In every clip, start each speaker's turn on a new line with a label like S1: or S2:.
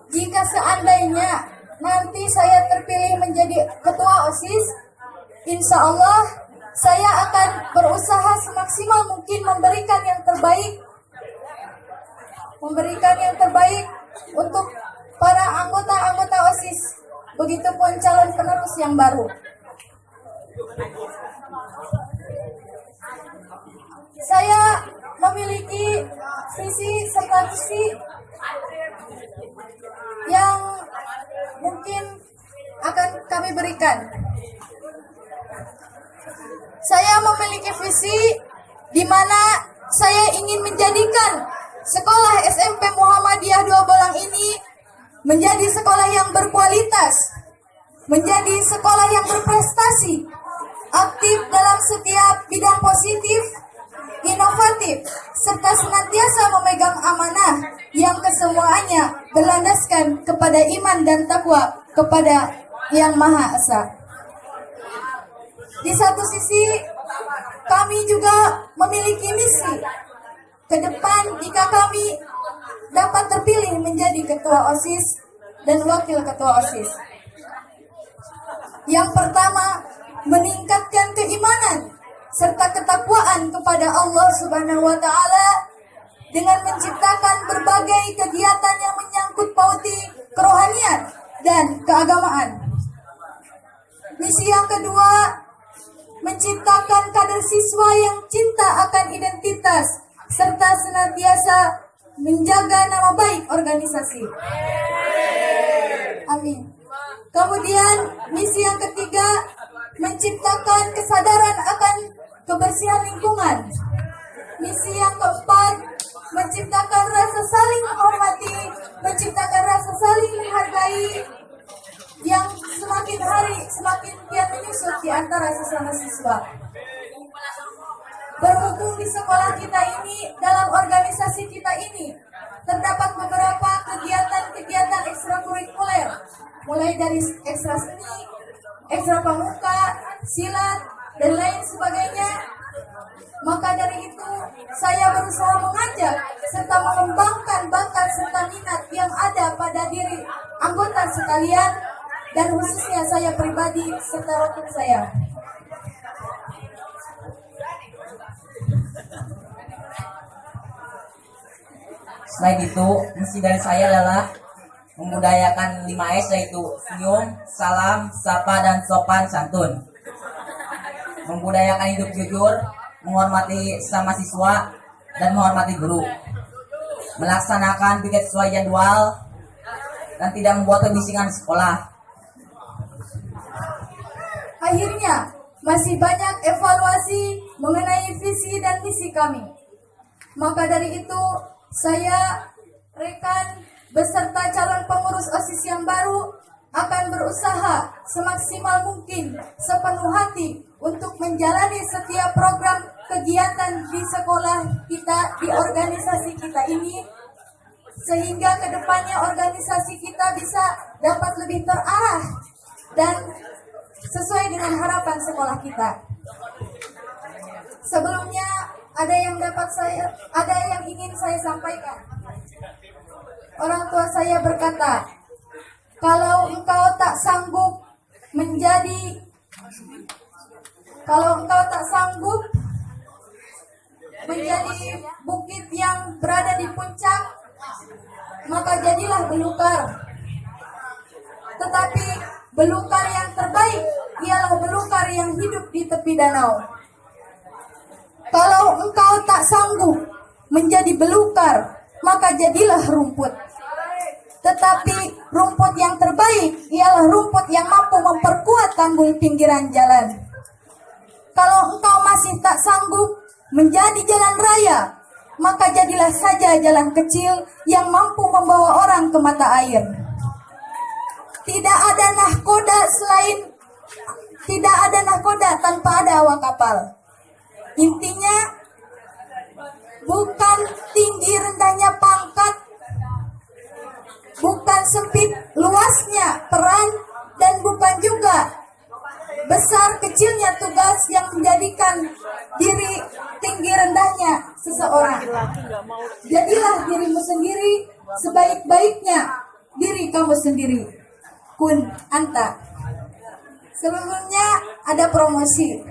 S1: Jika seandainya nanti saya terpilih menjadi ketua OSIS, insya Allah saya akan berusaha semaksimal mungkin memberikan yang terbaik untuk para anggota-anggota OSIS. Begitupun calon penerus yang baru. Saya memiliki visi serta misi yang mungkin akan kami berikan. Saya memiliki visi di mana saya ingin menjadikan sekolah SMP Muhammadiyah Dua Bolang ini menjadi sekolah yang berkualitas, menjadi sekolah yang berprestasi, aktif dalam setiap bidang positif, inovatif, serta senantiasa memegang amanah yang kesemuanya berlandaskan kepada iman dan takwa kepada Yang Maha Esa. Di satu sisi, kami juga memiliki misi ke depan jika kami dapat terpilih menjadi ketua OSIS dan wakil ketua OSIS. Yang pertama, meningkatkan keimanan serta ketakwaan kepada Allah Subhanahu wa taala dengan menciptakan berbagai kegiatan yang menyangkut pauti kerohanian dan keagamaan. Misi yang kedua, menciptakan kader siswa yang cinta akan identitas serta senantiasa menjaga nama baik organisasi. Amin. Kemudian misi yang ketiga, menciptakan kesadaran akan kebersihan lingkungan. Misi yang keempat, menciptakan rasa saling menghormati, menciptakan rasa saling menghargai yang semakin hari semakin kian menyusut di antara sesama siswa. Berhubung di sekolah kita ini, dalam organisasi kita ini, terdapat beberapa kegiatan-kegiatan ekstrakurikuler, mulai dari ekstra seni, ekstra pramuka, silat, dan lain sebagainya. Maka dari itu, saya berusaha mengajak serta mengembangkan bakat serta minat yang ada pada diri anggota sekalian, dan khususnya saya pribadi serta rekan saya.
S2: Selain itu, misi dari saya adalah membudayakan 5S, yaitu senyum, salam, sapa, dan sopan santun. Membudayakan hidup jujur, menghormati sesama siswa, dan menghormati guru. Melaksanakan piket sesuai jadwal, dan tidak membuat kebisingan sekolah.
S1: Akhirnya, masih banyak evaluasi mengenai visi dan misi kami. Maka dari itu, saya, rekan, beserta calon pengurus OSIS yang baru akan berusaha semaksimal mungkin sepenuh hati untuk menjalani setiap program kegiatan di sekolah kita, di organisasi kita ini, sehingga kedepannya organisasi kita bisa dapat lebih terarah dan sesuai dengan harapan sekolah kita. Sebelumnya ada yang ingin saya sampaikan. Orang tua saya berkata, kalau engkau tak sanggup menjadi bukit yang berada di puncak, maka jadilah belukar. Tetapi belukar yang terbaik ialah belukar yang hidup di tepi danau. Kalau engkau tak sanggup menjadi belukar, maka jadilah rumput. Tetapi rumput yang terbaik ialah rumput yang mampu memperkuat tanggul pinggiran jalan. Kalau engkau masih tak sanggup menjadi jalan raya, maka jadilah saja jalan kecil yang mampu membawa orang ke mata air. Tidak ada nahkoda tanpa ada awak kapal. Intinya, bukan tinggi rendahnya pangkat, bukan sempit luasnya peran, dan bukan juga besar kecilnya tugas yang menjadikan diri tinggi rendahnya seseorang. Jadilah dirimu sendiri sebaik-baiknya diri diri kamu sendiri. Kun Anta. Sebelumnya ada promosi.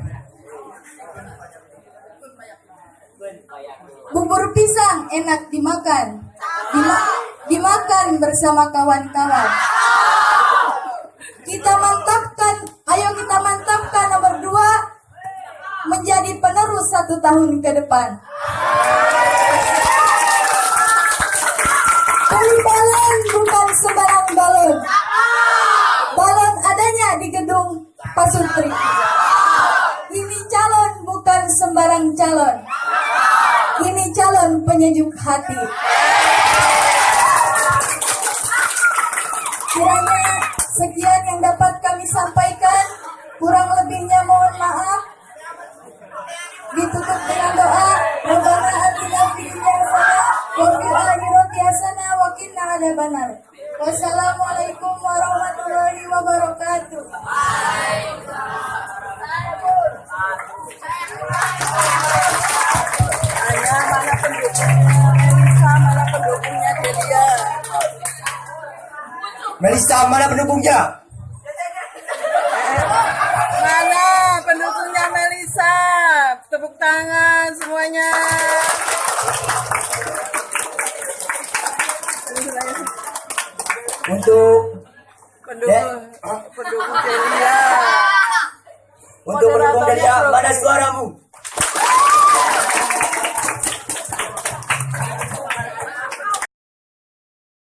S1: Bubur pisang enak dimakan. Dimakan bersama kawan-kawan. Ayo kita mantapkan nomor 2 menjadi penerus 1 tahun ke depan. Beli balon bukan sembarang balon. Balon adanya di gedung Pasutri. Ini calon bukan sembarang calon. Ini calon penyejuk hati. Kiranya sekian yang dapat kami sampaikan. Kurang lebihnya mohon maaf. Ditutup dengan doa. Rabbana atina fid dunya hasanah wa fil akhirati hasanah wa qina adzabannar. Wassalamualaikum warahmatullahi wabarakatuh.
S3: Mana pendukungnya Melisa, mana pendukungnya Delia.
S4: Melisa, mana pendukungnya?
S3: Mana pendukungnya Melisa? Tepuk tangan semuanya.
S4: Untuk
S3: Pendukung Delia.
S4: pendukung Delia, mana suaramu?